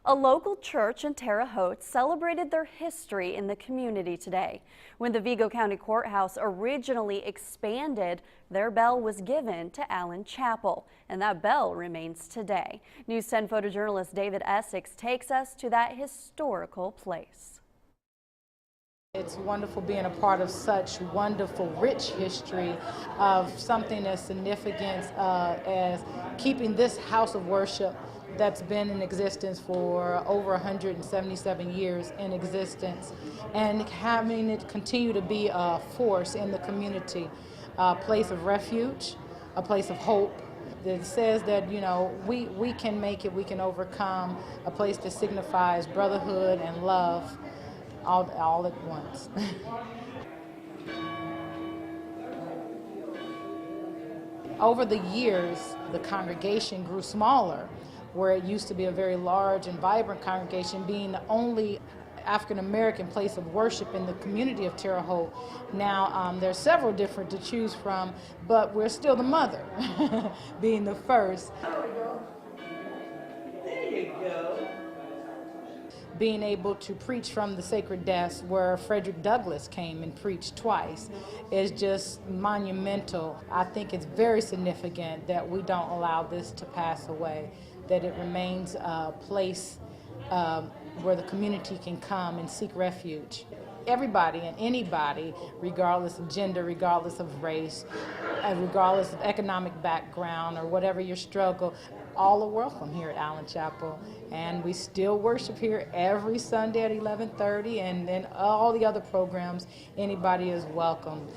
A local church in Terre Haute celebrated their history in the community today. When the Vigo County Courthouse originally expanded, their bell was given to Allen Chapel, and that bell remains today. News 10 photojournalist David Essex takes us to that historical place. It's wonderful being a part of such wonderful, rich history of something as significant as keeping this house of worship that's been in existence for over 177 years in existence, and having it continue to be a force in the community, a place of refuge, a place of hope that says that, you know, we can make it, we can overcome, a place that signifies brotherhood and love all at once. Over the years, the congregation grew smaller, where it used to be a very large and vibrant congregation, being the only African-American place of worship in the community of Terre Haute. Now there's several different to choose from, but we're still the mother, being the first. There you go. Being able to preach from the sacred desk where Frederick Douglass came and preached twice is just monumental. I think it's very significant that we don't allow this to pass away, that it remains a place where the community can come and seek refuge. Everybody and anybody, regardless of gender, regardless of race, regardless of economic background or whatever your struggle, all are welcome here at Allen Chapel. And we still worship here every Sunday at 11:30, and then all the other programs, anybody is welcome.